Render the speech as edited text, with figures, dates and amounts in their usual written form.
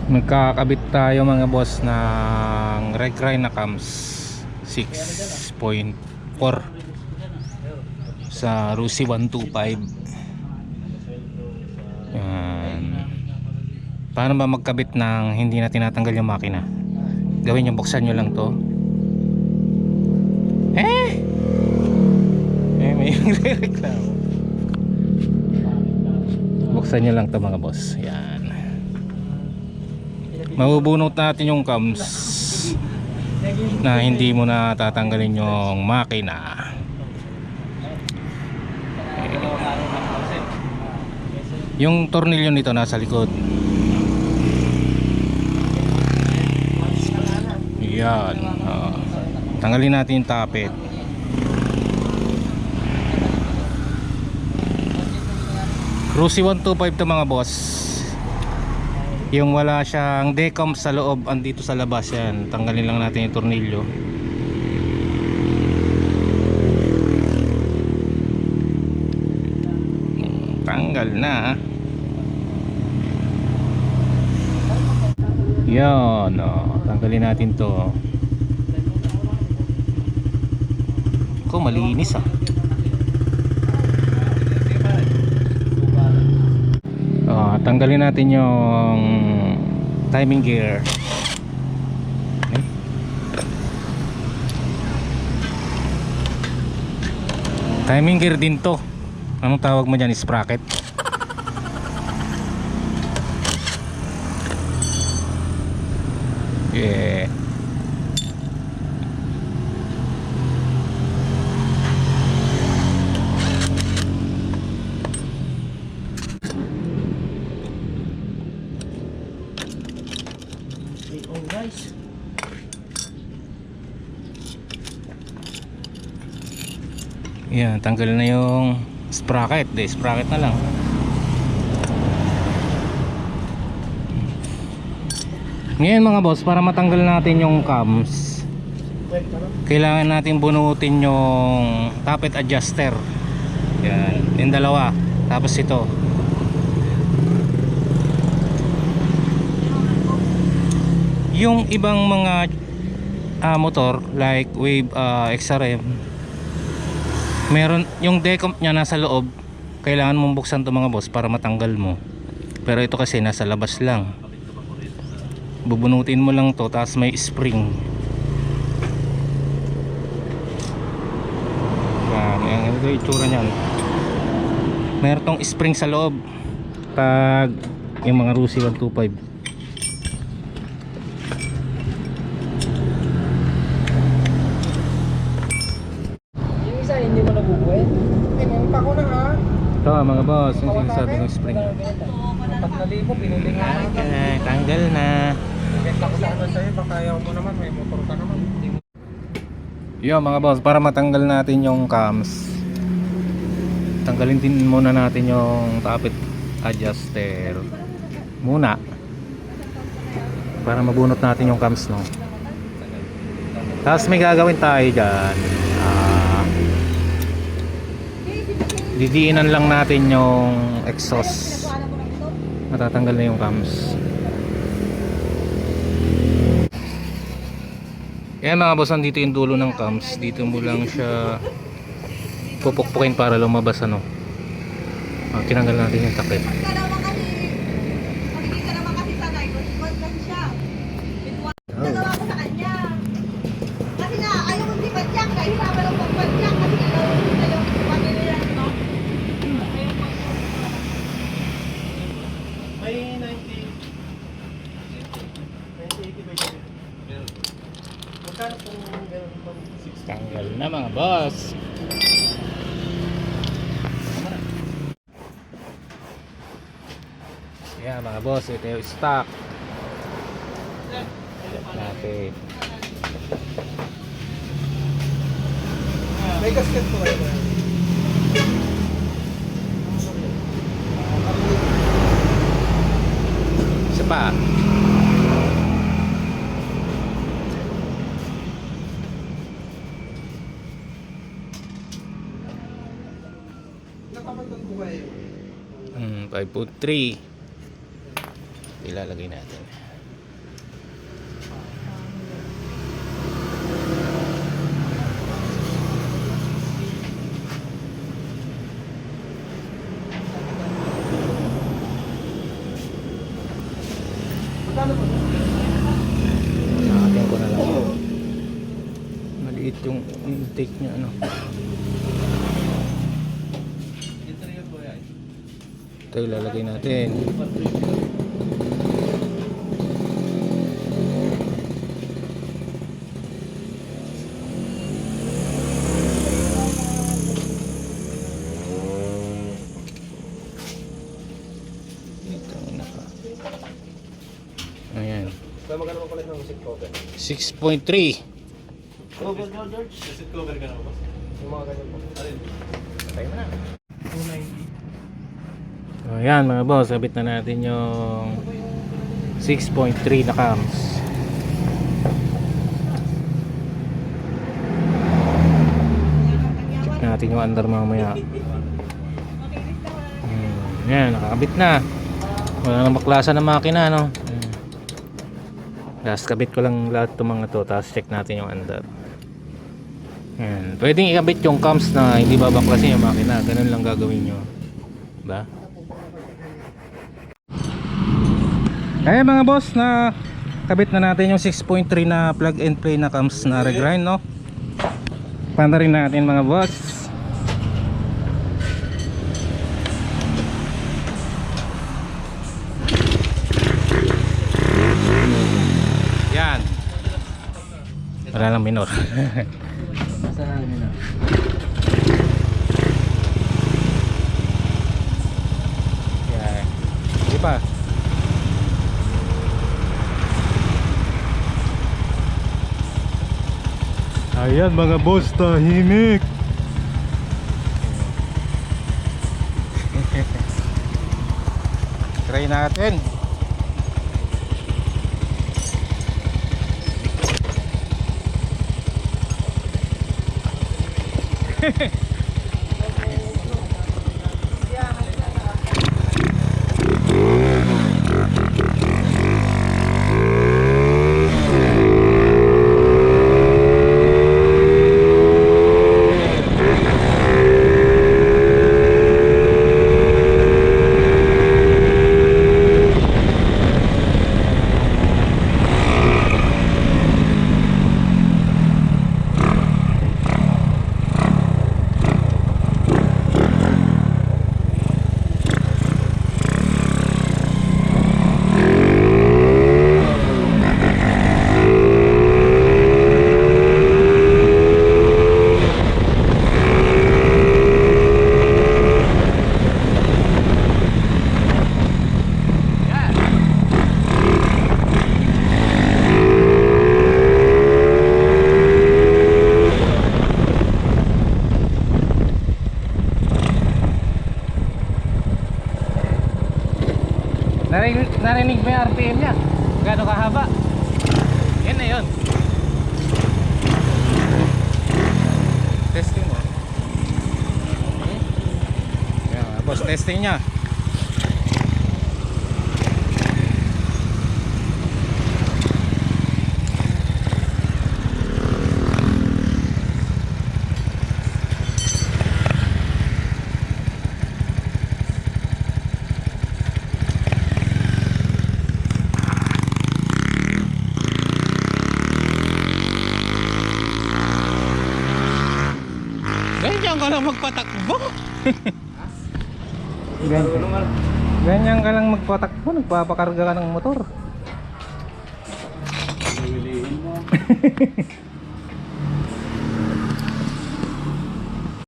Magkakabit tayo mga boss ng Regray na cams 6.4 sa Rusi 125. Yan. Paano ba magkabit ng hindi na tinatanggal yung makina? Gawin yung buksan nyo lang to. May nagre-reklamo. Buksan nyo lang to mga boss. Yan. Mabubunot natin yung cams na hindi mo na tatanggalin yung makina. Yung tornilyo nito nasa likod. Yan. Tanggalin natin yung tapet. Rusi 125 to mga boss. Yung wala siyang decom sa loob, andito sa labas yan. Tanggalin lang natin yung tornilyo. Tanggal na. Yan, tanggalin natin to. Ko malinis tanggalin natin yung timing gear. Timing gear din to. Anong tawag mo dyan? Sprocket? Yeah. Guys, yan, tanggal na yung sprocket. Sprocket na lang. Ngayon mga boss, para matanggal natin yung cams, kailangan natin bunutin yung tappet adjuster. Yan, yung dalawa. Tapos ito. Yung ibang mga motor like Wave XRM, meron yung decomp nya nasa loob. Kailangan mong buksan to mga boss para matanggal mo. Pero ito kasi nasa labas lang. Bubunutin mo lang to, tapos may spring. Yan, ito yung itsura nyan. Meron tong spring sa loob pag yung mga Rusi 125. hindi mo nabubuhay. Ay, mampa ko na ha. Ito mga boss, yung sinasabi ng spring. 4,000, pinuli nga natin. Tanggal na. Benta ko sana sa'yo, baka ayaw mo naman, may motor ka naman. Yo mga boss, para matanggal natin yung cams, tanggalin din muna natin yung tappet adjuster muna para mabunot natin yung cams, no. Tapos may gagawin tayo dyan. Didiinan lang natin yung exhaust, matatanggal na yung cams. Yan mga boss, dito yung dulo ng cams. Dito mo lang siya pupukpukin para lumabas, ano. Tinanggal natin yung takip. Tanggal na mga boss. Yan mga boss, ito yung stock. Check natin. May gasket po kayo. Isa pa. Nakapagod po kayo. 5.3. ilalagay natin. Nakatin ko na lang. Maliit yung intake niya, ano. Ito ilalagay natin. Ito naka. Ayan. Kaya magkano mo kulit ng seat cover? 6.3. Cover ka, George? Seat cover ka na ba? Yung mga ganyan po. Alin? Tayo mo na. 290. So, ayan mga boss, sabit na natin yung 6.3 na cams. Check natin yung under mamaya. Ayan, nakakabit na. Wala nang baklasan ng makina, no? Last kabit ko lang lahat itong mga to, tapos check natin yung under. Ayan. Pwedeng ikabit yung cams na hindi babaklasin yung makina. Ganun lang gagawin nyo, diba? Ayan mga boss, na kabit na natin yung 6.3 na plug and play na cams na regrind, no? Panda rin natin mga boss. Yan. Wala lang minor. Saan na? Yan. Di pa. Ayan mga boss, tahimik. Try natin. Narinig mo yung RPM niya? Gano'ng kahaba? Yan na yun. Testing mo. Yan, boss, testing niya. Ganyan ka lang magpatakbo. Ganyan ka lang magpatakbo, nagpapakarga ka ng motor. Piliin mo.